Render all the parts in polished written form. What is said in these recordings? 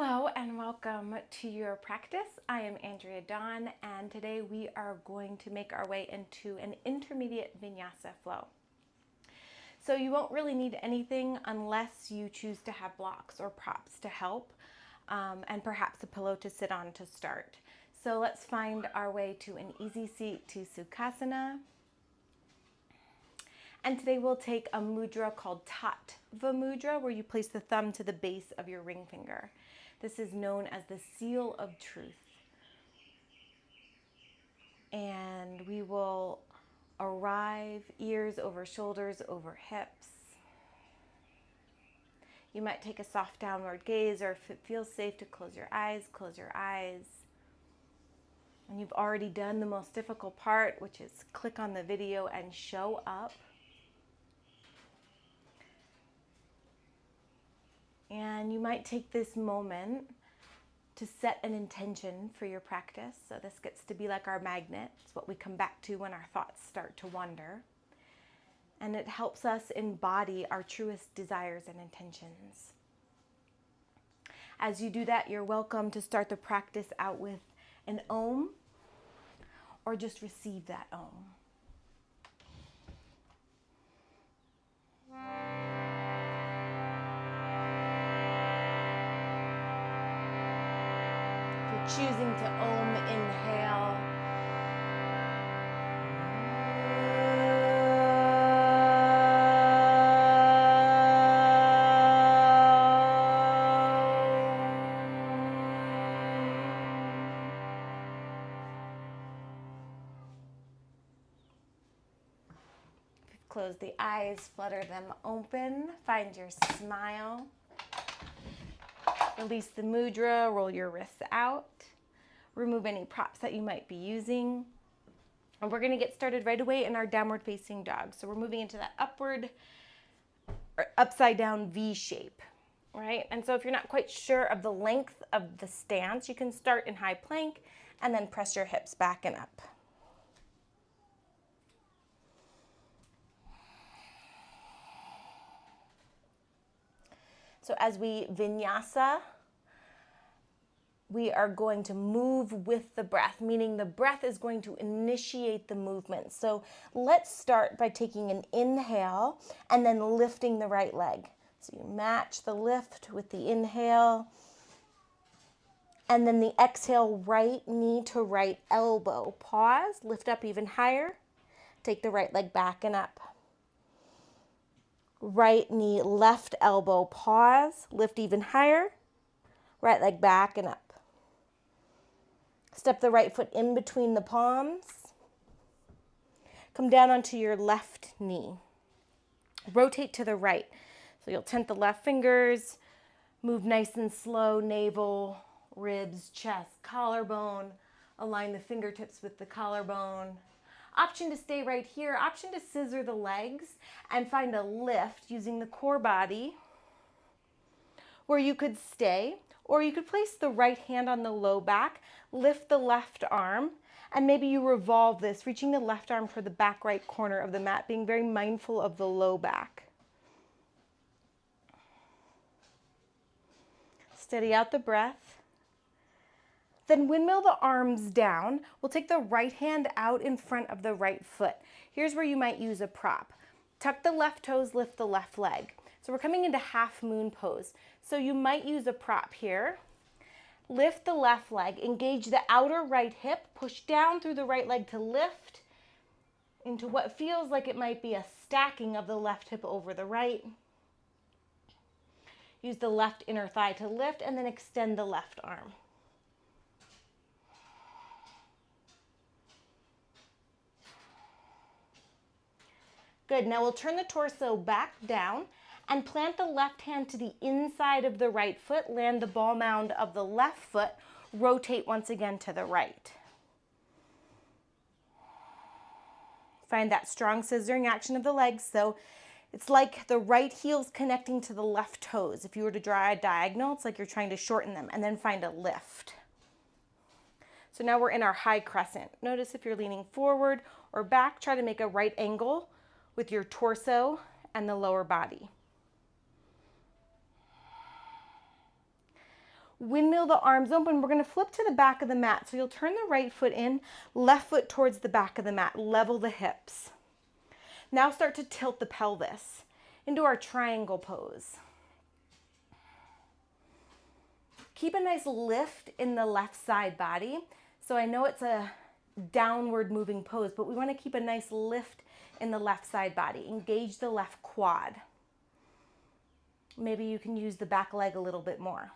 Hello and welcome to your practice. I am Andrea Dawn, and today we are going to make our way into an intermediate vinyasa flow. So you won't really need anything unless you choose to have blocks or props to help, and perhaps a pillow to sit on to start. So let's find our way to an easy seat to Sukhasana. And today we'll take a mudra called Tattva Mudra, where you place the thumb to the base of your ring finger. This is known as the seal of truth. And we will arrive ears over shoulders, over hips. You might take a soft downward gaze, or if it feels safe to close your eyes, close your eyes. And you've already done the most difficult part, which is click on the video and show up. And you might take this moment to set an intention for your practice. So this gets to be like our magnet. It's what we come back to when our thoughts start to wander. And it helps us embody our truest desires and intentions. As you do that, you're welcome to start the practice out with an Om, or just receive that Om. Choosing to Om, inhale. Close the eyes, flutter them open, find your smile. Release the mudra, roll your wrists out. Remove any props that you might be using. And we're going to get started right away in our downward facing dog. So we're moving into that upward or upside down V shape, right? And so if you're not quite sure of the length of the stance, you can start in high plank and then press your hips back and up. So as we vinyasa, we are going to move with the breath, meaning the breath is going to initiate the movement. So let's start by taking an inhale and then lifting the right leg. So you match the lift with the inhale. And then the exhale, right knee to right elbow. Pause, lift up even higher. Take the right leg back and up. Right knee, left elbow, pause, lift even higher. Right leg back and up. Step the right foot in between the palms. Come down onto your left knee. Rotate to the right. So you'll tent the left fingers, move nice and slow, navel, ribs, chest, collarbone. Align the fingertips with the collarbone. Option to stay right here. Option to scissor the legs and find a lift using the core body, where you could stay, or you could place the right hand on the low back, lift the left arm, and maybe you revolve this, reaching the left arm for the back right corner of the mat, being very mindful of the low back. Steady out the breath. Then windmill the arms down. We'll take the right hand out in front of the right foot. Here's where you might use a prop. Tuck the left toes, lift the left leg. So we're coming into half moon pose. So you might use a prop here. Lift the left leg, engage the outer right hip, push down through the right leg to lift into what feels like it might be a stacking of the left hip over the right. Use the left inner thigh to lift and then extend the left arm. Good, now we'll turn the torso back down and plant the left hand to the inside of the right foot, land the ball mound of the left foot, rotate once again to the right. Find that strong scissoring action of the legs. So it's like the right heel's connecting to the left toes. If you were to draw a diagonal, it's like you're trying to shorten them, and then find a lift. So now we're in our high crescent. Notice if you're leaning forward or back, try to make a right angle with your torso and the lower body. Windmill the arms open. We're going to flip to the back of the mat. So you'll turn the right foot in, left foot towards the back of the mat. Level the hips. Now start to tilt the pelvis into our triangle pose. Keep a nice lift in the left side body. So I know it's a downward moving pose, but we want to keep a nice lift in the left side body. Engage the left quad. Maybe you can use the back leg a little bit more.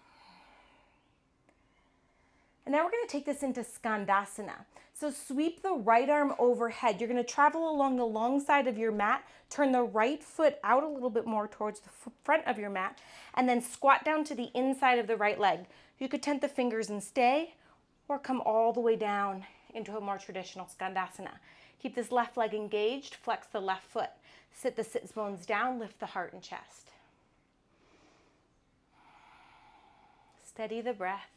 And now we're going to take this into Skandasana. So sweep the right arm overhead. You're going to travel along the long side of your mat, turn the right foot out a little bit more towards the front of your mat, and then squat down to the inside of the right leg. You could tent the fingers and stay, or come all the way down into a more traditional Skandasana. Keep this left leg engaged, flex the left foot. Sit the sits bones down, lift the heart and chest. Steady the breath.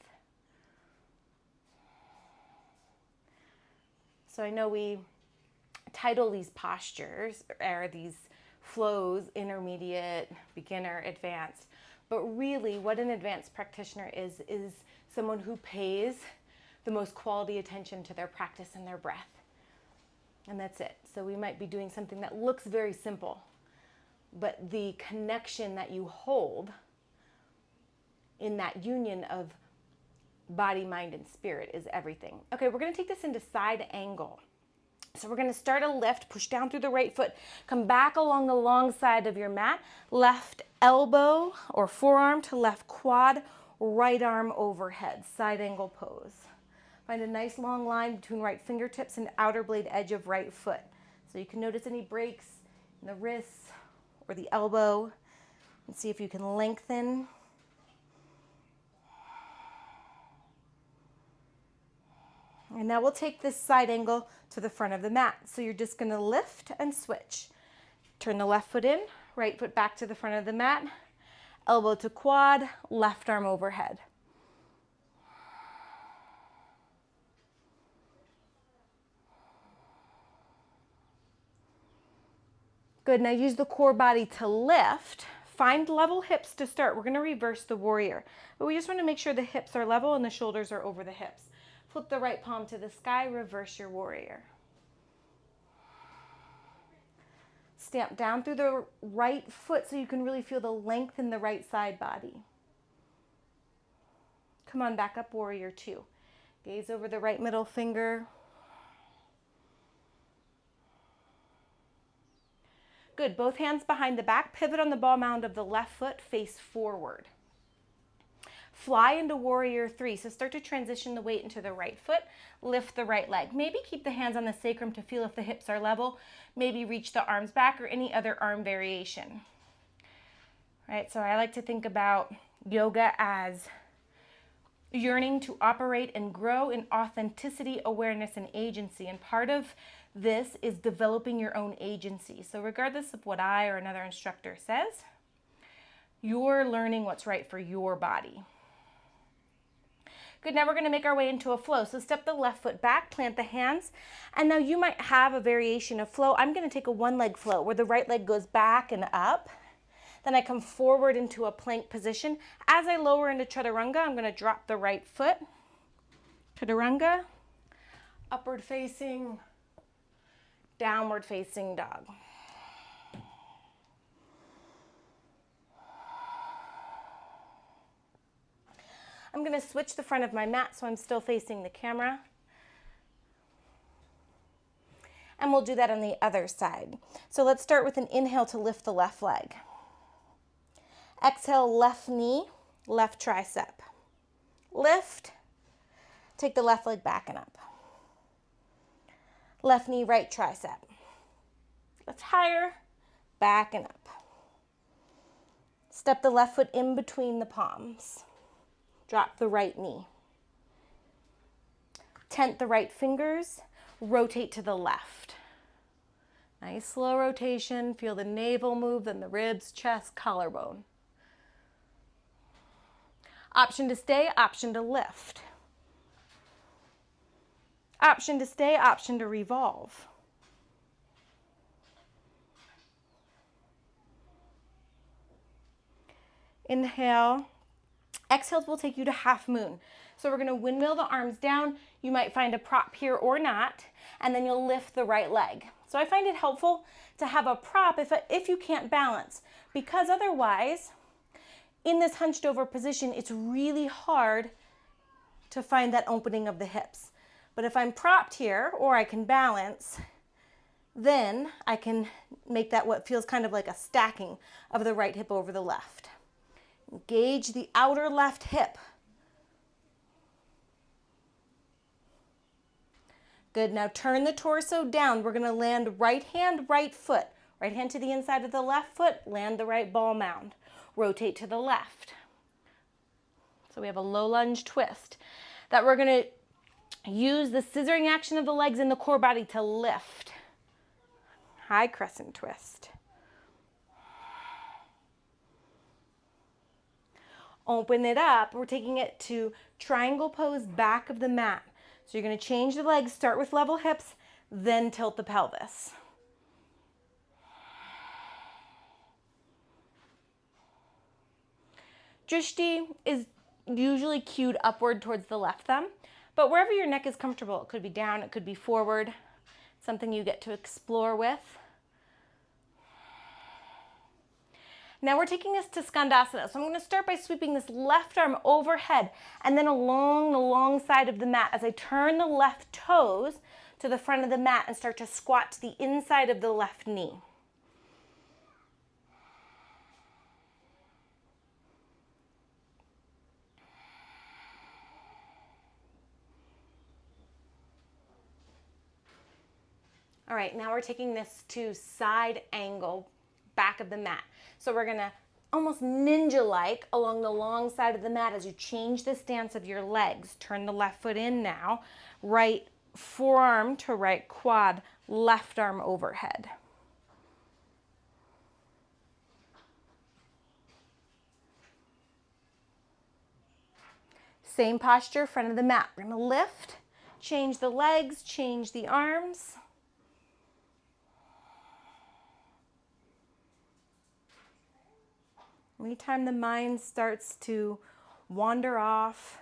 So I know we title these postures or these flows, intermediate, beginner, advanced, but really what an advanced practitioner is someone who pays the most quality attention to their practice and their breath. And that's it. So we might be doing something that looks very simple, but the connection that you hold in that union of body, mind, and spirit is everything. Okay, we're going to take this into side angle. So we're going to start a lift, push down through the right foot, come back along the long side of your mat, left elbow or forearm to left quad, right arm overhead, side angle pose. Find a nice long line between right fingertips and outer blade edge of right foot. So you can notice any breaks in the wrists or the elbow and see if you can lengthen. And now we'll take this side angle to the front of the mat. So you're just going to lift and switch. Turn the left foot in, right foot back to the front of the mat, elbow to quad, left arm overhead. Good, now use the core body to lift. Find level hips to start. We're going to reverse the warrior, but we just want to make sure the hips are level and the shoulders are over the hips. Flip the right palm to the sky, reverse your warrior. Stamp down through the right foot so you can really feel the length in the right side body. Come on, back up, warrior two. Gaze over the right middle finger. Good, both hands behind the back, pivot on the ball mound of the left foot, face forward. Fly into warrior three. So start to transition the weight into the right foot, lift the right leg. Maybe keep the hands on the sacrum to feel if the hips are level. Maybe reach the arms back or any other arm variation. Right, so I like to think about yoga as yearning to operate and grow in authenticity, awareness, and agency. And part of this is developing your own agency. So regardless of what I or another instructor says, you're learning what's right for your body. Good, now we're going to make our way into a flow. So step the left foot back, plant the hands, and now you might have a variation of flow. I'm going to take a one-leg flow where the right leg goes back and up. Then I come forward into a plank position. As I lower into chaturanga, I'm going to drop the right foot. Chaturanga, upward facing, downward facing dog. I'm going to switch the front of my mat so I'm still facing the camera. And we'll do that on the other side. So let's start with an inhale to lift the left leg. Exhale, left knee, left tricep. Lift. Take the left leg back and up. Left knee, right tricep. Lift higher, back and up. Step the left foot in between the palms. Drop the right knee. Tent the right fingers, rotate to the left. Nice slow rotation, feel the navel move, then the ribs, chest, collarbone. Option to stay, option to lift. Option to stay, option to revolve. Inhale, Exhales will take you to half moon. So we're gonna windmill the arms down. You might find a prop here or not, and then you'll lift the right leg. So I find it helpful to have a prop if you can't balance, because otherwise, in this hunched over position, it's really hard to find that opening of the hips. But if I'm propped here, or I can balance, then I can make that what feels kind of like a stacking of the right hip over the left. Engage the outer left hip. Good, now turn the torso down. We're gonna land right hand, right foot. Right hand to the inside of the left foot, land the right ball mound. Rotate to the left. So we have a low lunge twist that we're gonna use the scissoring action of the legs and the core body to lift. High crescent twist. Open it up. We're taking it to triangle pose, back of the mat. So you're going to change the legs, start with level hips, then tilt the pelvis. Drishti is usually cued upward towards the left thumb, but wherever your neck is comfortable, it could be down, it could be forward, something you get to explore with. Now we're taking this to Skandasana. So I'm going to start by sweeping this left arm overhead and then along the long side of the mat as I turn the left toes to the front of the mat and start to squat to the inside of the left knee. All right, now we're taking this to side angle, back of the mat. So we're gonna almost ninja-like along the long side of the mat as you change the stance of your legs. Turn the left foot in now, right forearm to right quad, left arm overhead. Same posture, front of the mat. We're gonna lift, change the legs, change the arms. Anytime the mind starts to wander off,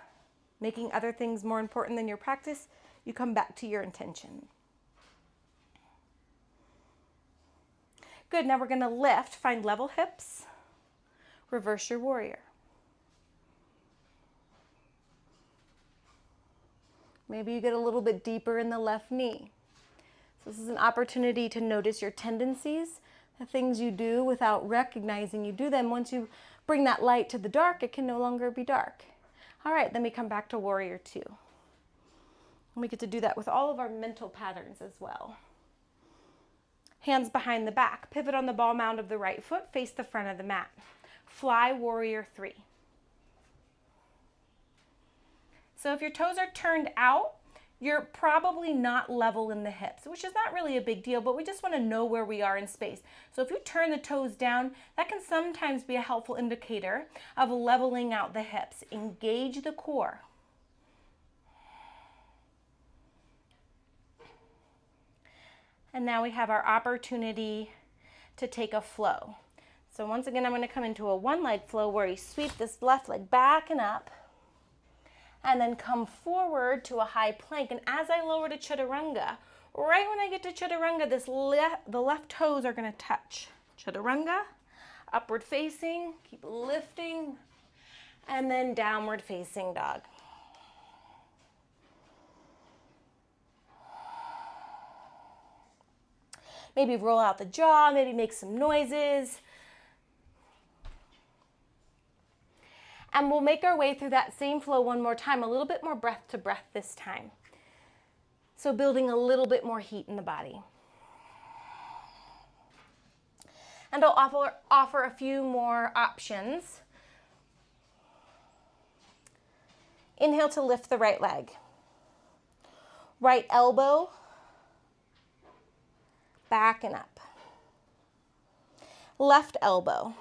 making other things more important than your practice, you come back to your intention. Good, now we're gonna lift, find level hips, reverse your warrior. Maybe you get a little bit deeper in the left knee. So this is an opportunity to notice your tendencies, the things you do without recognizing you do them. Once you bring that light to the dark, it can no longer be dark. All right, then we come back to warrior two. And we get to do that with all of our mental patterns as well. Hands behind the back, pivot on the ball mound of the right foot, face the front of the mat. Fly warrior three. So if your toes are turned out, you're probably not level in the hips, which is not really a big deal, but we just want to know where we are in space. So if you turn the toes down, that can sometimes be a helpful indicator of leveling out the hips. Engage the core. And now we have our opportunity to take a flow. So once again, I'm going to come into a one leg flow where you sweep this left leg back and up, and then come forward to a high plank. And as I lower to chaturanga, right when I get to chaturanga, the left toes are gonna touch. Chaturanga, upward facing, keep lifting, and then downward facing dog. Maybe roll out the jaw, maybe make some noises. And we'll make our way through that same flow one more time, a little bit more breath to breath this time. So building a little bit more heat in the body. And I'll offer a few more options. Inhale to lift the right leg. Right elbow, back and up. Left elbow.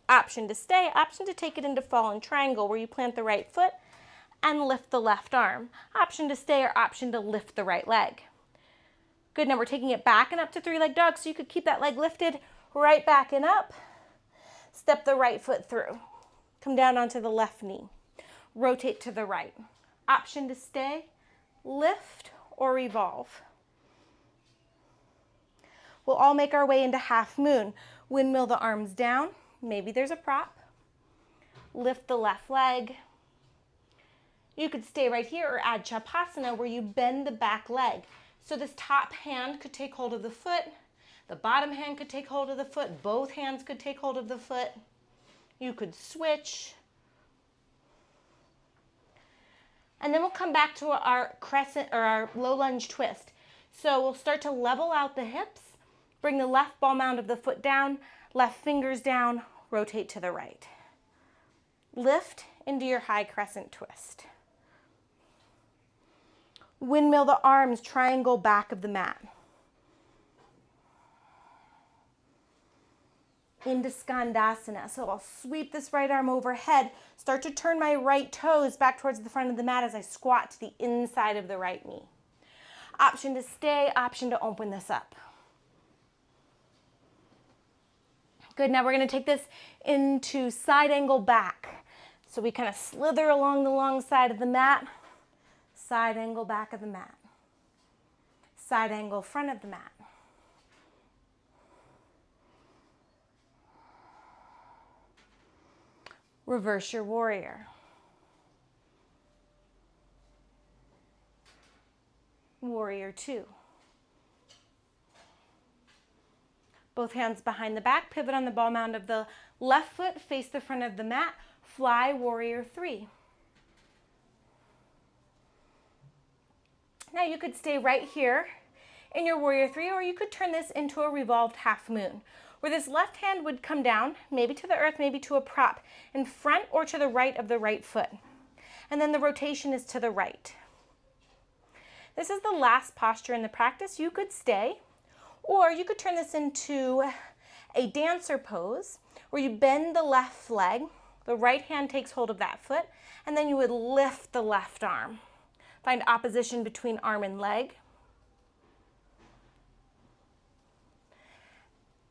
Option to stay, option to take it into fallen triangle where you plant the right foot and lift the left arm. Option to stay or option to lift the right leg. Good, now we're taking it back and up to three-leg dog, so you could keep that leg lifted, right back and up. Step the right foot through. Come down onto the left knee. rotate to the right. Option to stay, lift, or revolve. We'll all make our way into half moon. Windmill the arms down. Maybe there's a prop. Lift the left leg. You could stay right here or add Chapasana where you bend the back leg. So this top hand could take hold of the foot. The bottom hand could take hold of the foot. Both hands could take hold of the foot. You could switch. And then we'll come back to our crescent or our low lunge twist. So we'll start to level out the hips, bring the left ball mound of the foot down, left fingers down, rotate to the right. Lift into your high crescent twist. Windmill the arms, triangle back of the mat. Into Skandasana. So I'll sweep this right arm overhead, start to turn my right toes back towards the front of the mat as I squat to the inside of the right knee. Option to stay, option to open this up. Good, now we're gonna take this into side angle back. So we kind of slither along the long side of the mat, side angle back of the mat, side angle front of the mat. Reverse your warrior. Warrior two. Both hands behind the back, pivot on the ball mound of the left foot, face the front of the mat, fly warrior three. Now you could stay right here in your warrior three, or you could turn this into a revolved half moon, where this left hand would come down, maybe to the earth, maybe to a prop, in front or to the right of the right foot. And then the rotation is to the right. This is the last posture in the practice. You could stay, or you could turn this into a dancer pose, where you bend the left leg, the right hand takes hold of that foot, and then you would lift the left arm. Find opposition between arm and leg.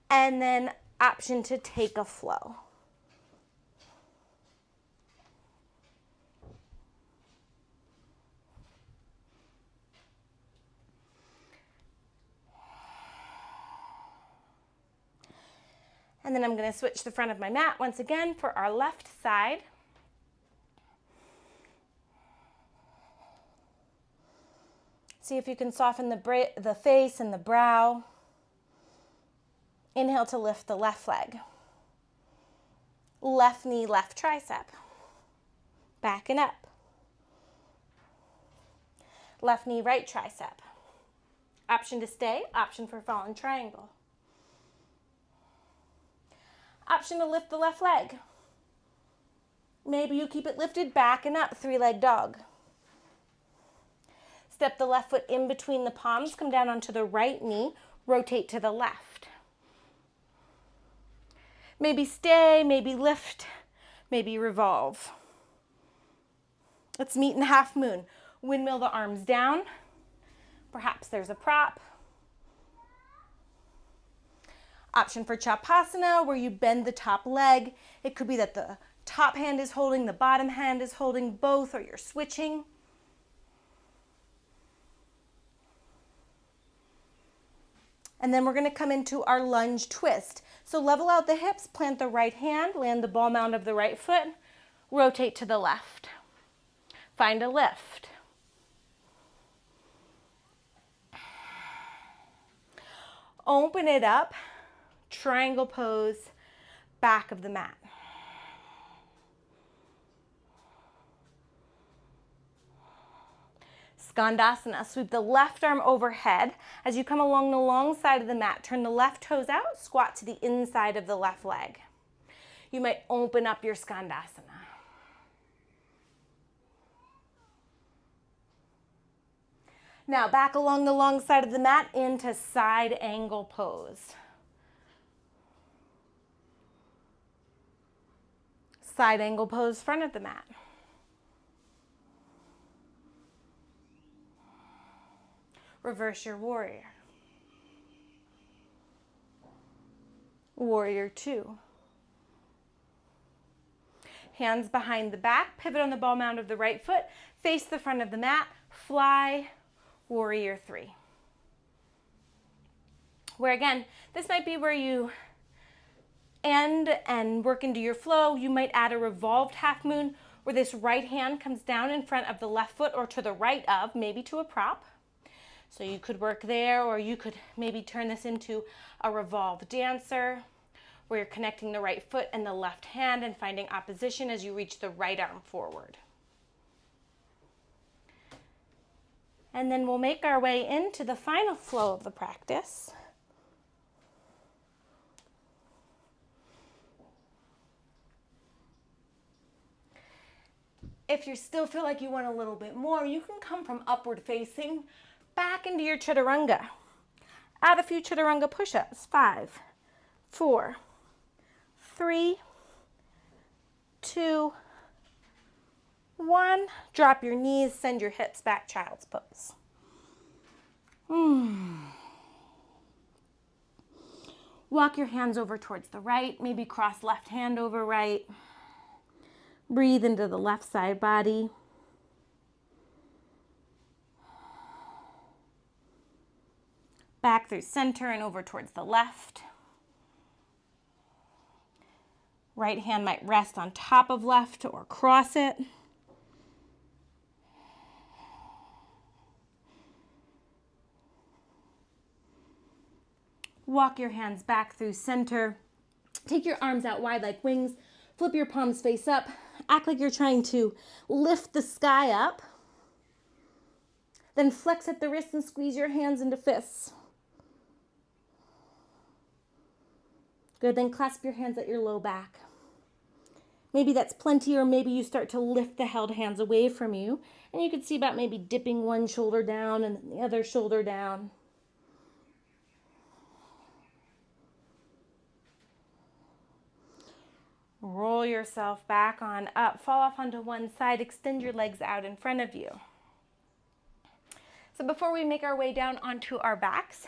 And then option to take a flow. And then I'm going to switch the front of my mat once again for our left side. See if you can soften the face and the brow. Inhale to lift the left leg. Left knee, left tricep. Back and up. Left knee, right tricep. Option to stay, option for fallen triangle. Option to lift the left leg. Maybe you keep it lifted, back and up, three-leg dog. Step the left foot in between the palms, come down onto the right knee, rotate to the left. Maybe stay, maybe lift, maybe revolve. Let's meet in half moon. Windmill the arms down. Perhaps there's a prop. Option for Chapasana, where you bend the top leg. It could be that the top hand is holding, the bottom hand is holding both, or you're switching. And then we're going to come into our lunge twist. So level out the hips, plant the right hand, land the ball mound of the right foot, rotate to the left. Find a lift. Open it up, triangle pose, back of the mat. Skandasana, sweep the left arm overhead. As you come along the long side of the mat, turn the left toes out, squat to the inside of the left leg. You might open up your Skandasana. Now back along the long side of the mat into side angle pose. Side angle pose, front of the mat. Reverse your warrior. Warrior two. Hands behind the back, pivot on the ball mound of the right foot, face the front of the mat, fly, warrior three. Where again, this might be where you end and work into your flow. You might add a revolved half moon where this right hand comes down in front of the left foot or to the right of, maybe to a prop. So you could work there, or you could maybe turn this into a revolved dancer, where you're connecting the right foot and the left hand and finding opposition as you reach the right arm forward. And then we'll make our way into the final flow of the practice. If you still feel like you want a little bit more, you can come from upward facing back into your chaturanga. Add a few chaturanga push-ups. 5, 4, 3, 2, 1. Drop your knees, send your hips back, child's pose. Walk your hands over towards the right, maybe cross left hand over right. Breathe into the left side body. Back through center and over towards the left. Right hand might rest on top of left or cross it. Walk your hands back through center. Take your arms out wide like wings. Flip your palms face up. Act like you're trying to lift the sky up. Then flex at the wrists and squeeze your hands into fists. Good, then clasp your hands at your low back. Maybe that's plenty, or maybe you start to lift the held hands away from you. And you can see about maybe dipping one shoulder down and then the other shoulder down. Roll yourself back on up. Fall off onto one side. Extend your legs out in front of you. So before we make our way down onto our backs,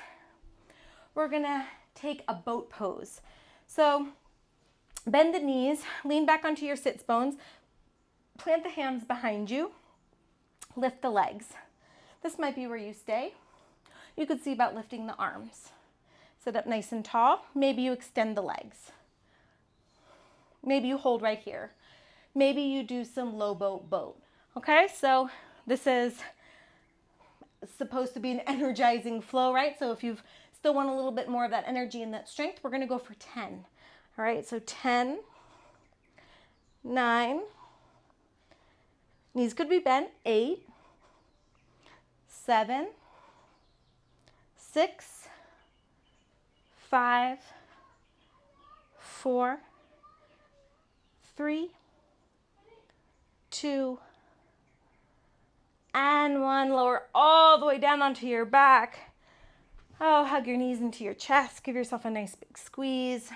we're going to take a boat pose. So bend the knees, lean back onto your sits bones, plant the hands behind you, lift the legs. This might be where you stay. You could see about lifting the arms. Sit up nice and tall. Maybe you extend the legs. Maybe you hold right here. Maybe you do some low boat. Okay, so this is supposed to be an energizing flow, right? So if you still want a little bit more of that energy and that strength, we're going to go for 10. All right, so 10, 9, knees could be bent, 8, 7, 6, 5, 4, 3, 2, and 1. Lower all the way down onto your back. Oh, hug your knees into your chest. Give yourself a nice big squeeze.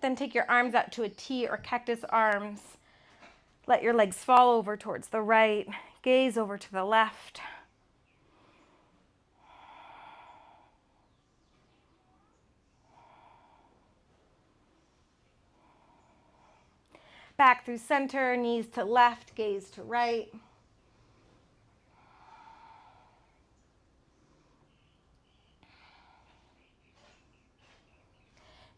Then take your arms out to a T or cactus arms. Let your legs fall over towards the right. Gaze over to the left. Back through center, knees to left, gaze to right.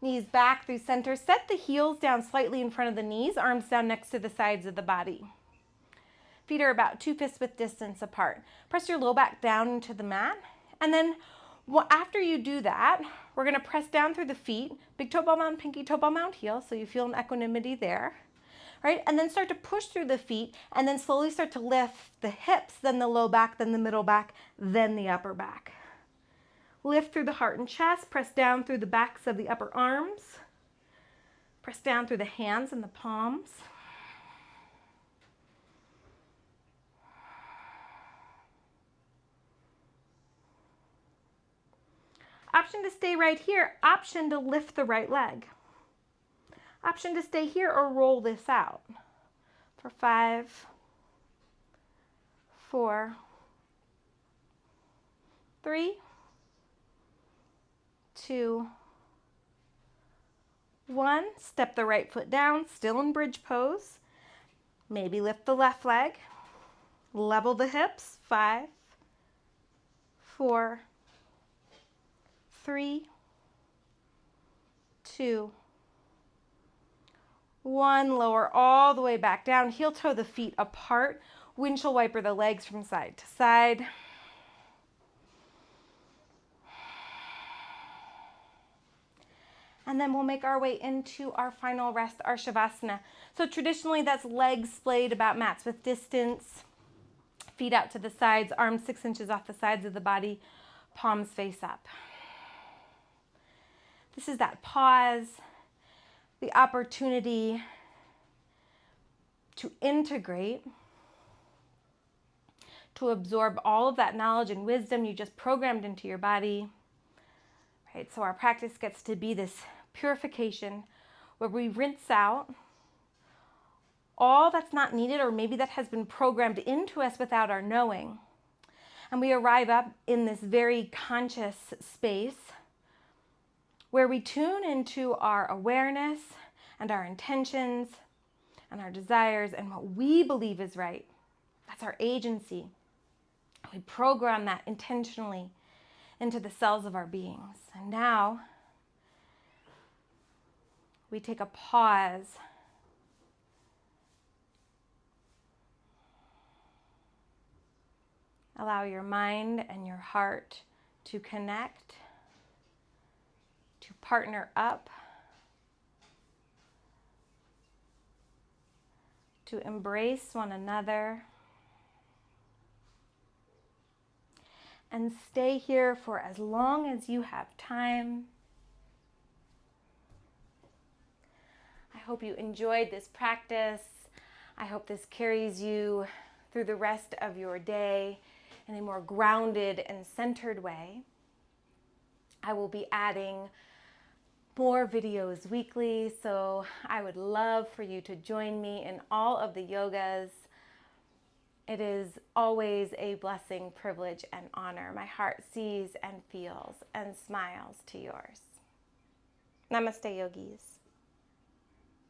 Knees back through center. Set the heels down slightly in front of the knees, arms down next to the sides of the body. Feet are about 2 fist width distance apart. Press your low back down into the mat. And then after you do that, we're going to press down through the feet. Big toe ball mound, pinky toe ball mound, heel. So you feel an equanimity there. Right? And then start to push through the feet and then slowly start to lift the hips, then the low back, then the middle back, then the upper back. Lift through the heart and chest, press down through the backs of the upper arms. Press down through the hands and the palms. Option to stay right here, option to lift the right leg. Option to stay here or roll this out for 5, 4, 3, 2, 1, step the right foot down, still in bridge pose. Maybe lift the left leg, level the hips. 5, 4, 3, 2, 1. Lower all the way back down. Heel toe the feet apart. Windshield wiper the legs from side to side. And then we'll make our way into our final rest, our Shavasana. So traditionally that's legs splayed about mats with distance, feet out to the sides, arms 6 inches off the sides of the body, palms face up. This is that pause, the opportunity to integrate, to absorb all of that knowledge and wisdom you just programmed into your body. Right? So our practice gets to be this purification where we rinse out all that's not needed, or maybe that has been programmed into us without our knowing. And we arrive up in this very conscious space where we tune into our awareness and our intentions and our desires and what we believe is right. That's our agency. We program that intentionally into the cells of our beings. And now we take a pause. Allow your mind and your heart to connect, to partner up, to embrace one another, and stay here for as long as you have time. I hope you enjoyed this practice. I hope this carries you through the rest of your day in a more grounded and centered way. I will be adding more videos weekly, so I would love for you to join me in all of the yogas. It is always a blessing, privilege, and honor. My heart sees and feels and smiles to yours. Namaste, yogis.